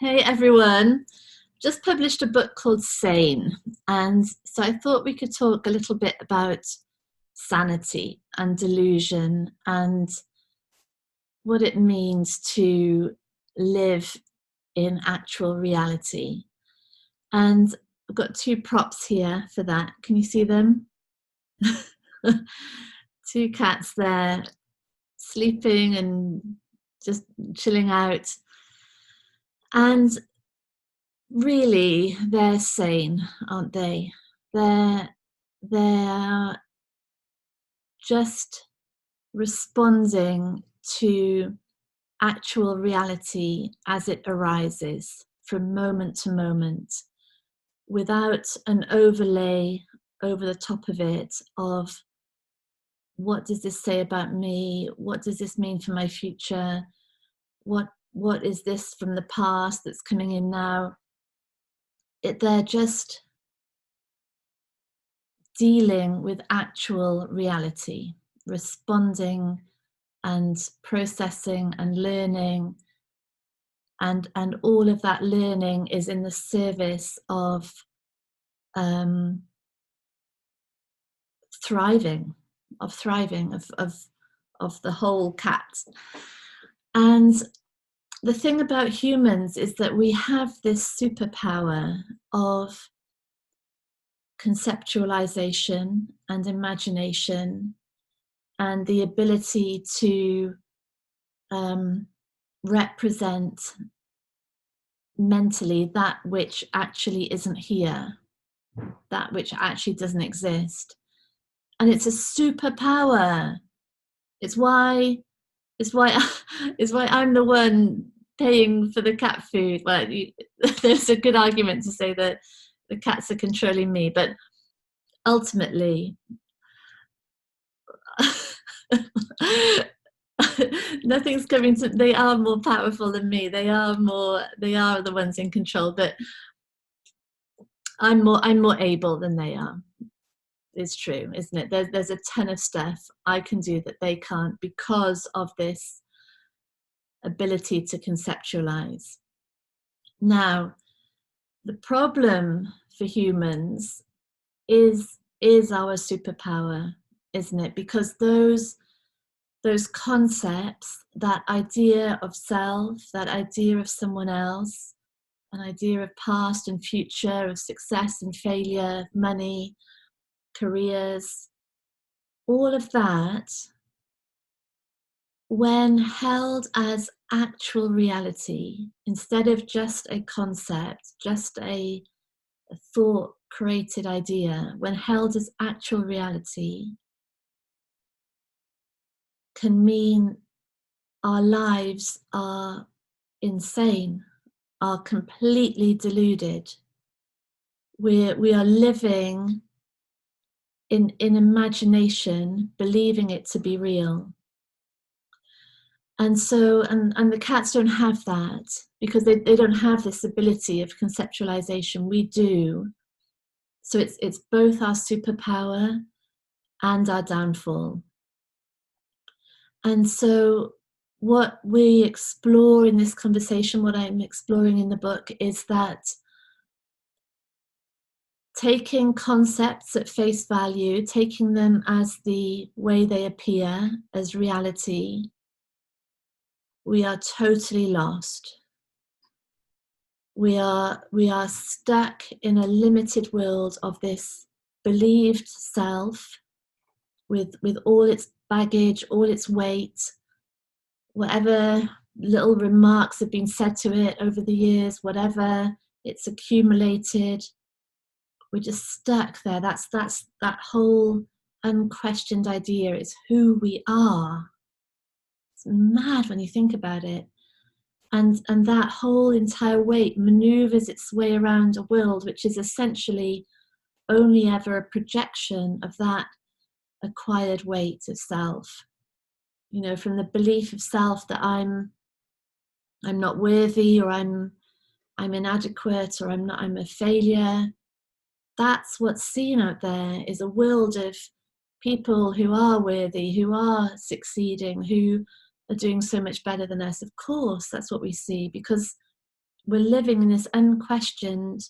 Hey everyone, just published a book called SANE, and so I thought we could talk a little bit about sanity and delusion and what it means to live in actual reality. And I've got two props here for that. Can you see them? Two cats there sleeping and just chilling out. And really, they're sane, aren't they? They're just responding to actual reality as it arises from moment to moment, without an overlay over the top of it of what does this say about me? What does this mean for my future? What is this from the past that's coming in now? They're just dealing with actual reality, responding and processing and learning, and all of that learning is in the service of thriving, of the whole cat. And the thing about humans is that we have this superpower of conceptualization and imagination, and the ability to represent mentally that which actually isn't here, that which actually doesn't exist. And it's a superpower. It's why I'm the one paying for the cat food. Well, there's a good argument to say that the cats are controlling me, but ultimately nothing's coming to. They are more powerful than me. They are the ones in control, but I'm more able than they are. It's true, isn't it? There's a ton of stuff I can do that they can't, because of this ability to conceptualize. Now, the problem for humans is our superpower, isn't it? Because those concepts, that idea of self, that idea of someone else, an idea of past and future, of success and failure, money, careers, all of that, when held as actual reality, instead of just a concept, just a thought created idea, when held as actual reality, can mean our lives are insane, are completely deluded. We are living in imagination, believing it to be real. And so, and the cats don't have that, because they don't have this ability of conceptualization. We do. So it's both our superpower and our downfall. And so what we explore in this conversation, what I'm exploring in the book, is that taking concepts at face value, taking them as the way they appear, as reality, we are totally lost. We are stuck in a limited world of this believed self, with all its baggage, all its weight, whatever little remarks have been said to it over the years, whatever it's accumulated. We're just stuck there. That's that whole unquestioned idea. It's who we are. It's mad when you think about it. And that whole entire weight maneuvers its way around a world which is essentially only ever a projection of that acquired weight of self. You know, from the belief of self that I'm not worthy, or I'm inadequate, or I'm a failure. That's what's seen out there, is a world of people who are worthy, who are succeeding, who are doing so much better than us. Of course, that's what we see, because we're living in this unquestioned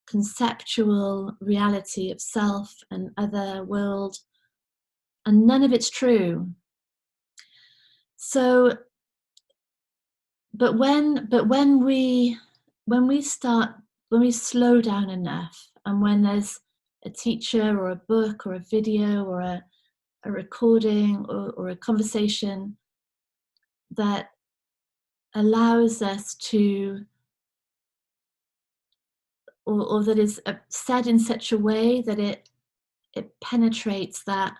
conceptual reality of self and other world, and none of it's true. So but when we slow down enough, and when there's a teacher or a book or a video or a recording or a conversation that allows us to, or that is said in such a way that it penetrates that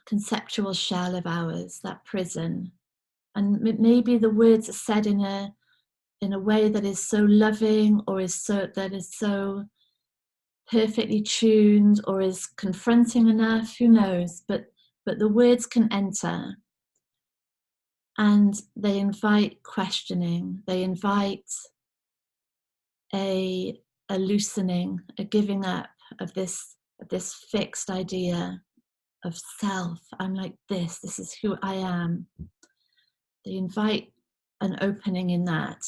conceptual shell of ours, that prison, and maybe the words are said in a way that is so loving, or is so perfectly tuned, or is confronting enough, who knows, but the words can enter, and they invite questioning, they invite a loosening, a giving up of this fixed idea of self. I'm like this is who I am. They invite an opening in that,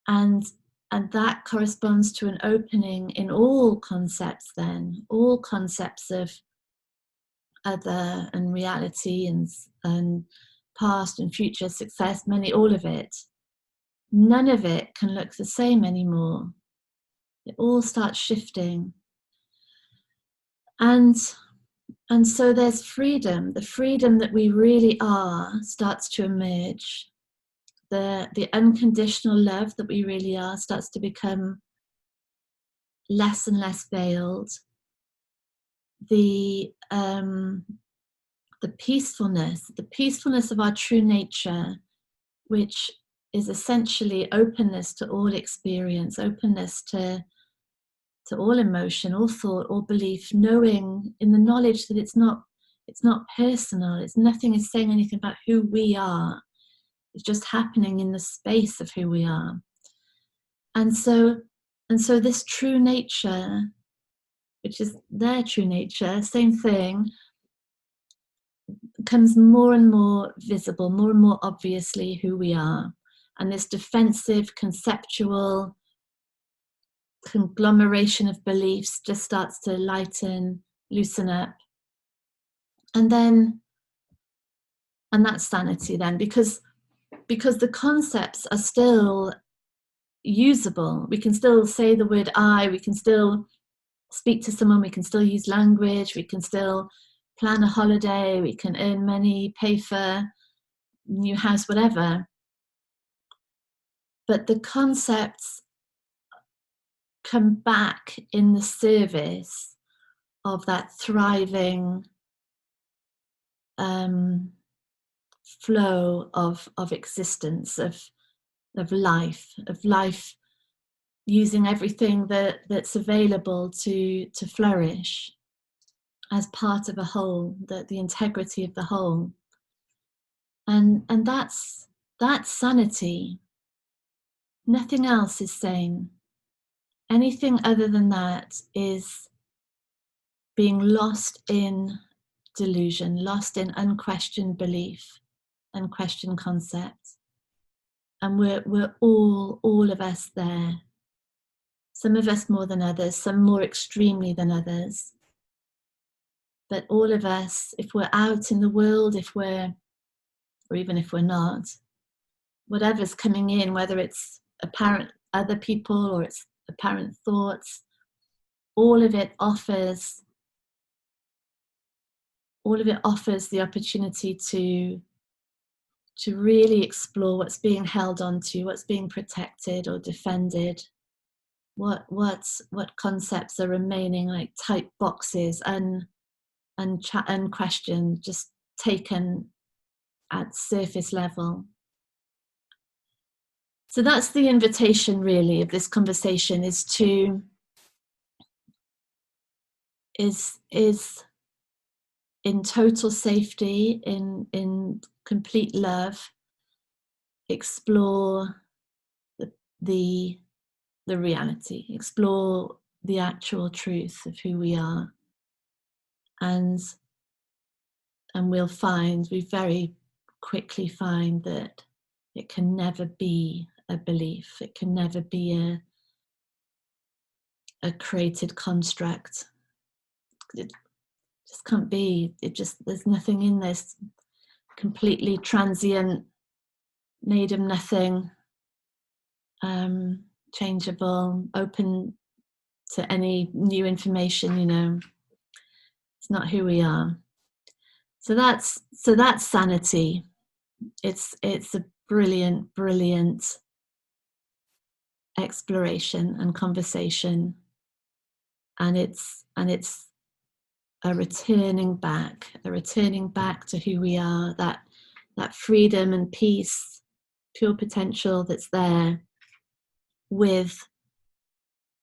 and that corresponds to an opening in all concepts, then all concepts of other and reality and past and future, success, money, all of it. None of it can look the same anymore. It all starts shifting, and so there's freedom. The freedom that we really are starts to emerge. The unconditional love that we really are starts to become less and less veiled. The peacefulness of our true nature, which is essentially openness to all experience, openness to all emotion, all thought, all belief, knowing in the knowledge that it's not personal. Nothing is saying anything about who we are. It's just happening in the space of who we are. And so this true nature, which is their true nature, same thing, becomes more and more visible, more and more obviously who we are. And this defensive, conceptual conglomeration of beliefs just starts to lighten, loosen up. And that's sanity then, because the concepts are still usable. We can still say the word I, we can still speak to someone, we can still use language, we can still plan a holiday, we can earn money, pay for new house, whatever. But the concepts come back in the service of that thriving flow of existence, of life using everything that's available to flourish as part of a whole, the integrity of the whole. And that's sanity. Nothing else is sane. Anything other than that is being lost in delusion, lost in unquestioned belief, unquestioned concept. And we're all of us there. Some of us more than others, some more extremely than others. But all of us, if we're out in the world, or even if we're not, whatever's coming in, whether it's apparent other people or it's apparent thoughts, all of it offers the opportunity to really explore what's being held onto, what's being protected or defended, what concepts are remaining like tight boxes, unquestioned, just taken at surface level. So that's the invitation really of this conversation, is in total safety, in complete love, explore the reality, explore the actual truth of who we are, and we very quickly find that it can never be a belief. It can never be a created construct. It just can't be. There's nothing in this. Completely transient, made of nothing, changeable, open to any new information. It's not who we are. So that's sanity. It's a brilliant exploration and conversation, and it's a returning back to who we are, that freedom and peace, pure potential that's there, with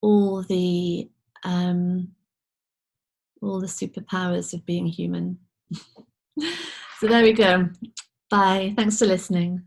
all the superpowers of being human. So there we go. Bye. Thanks for listening.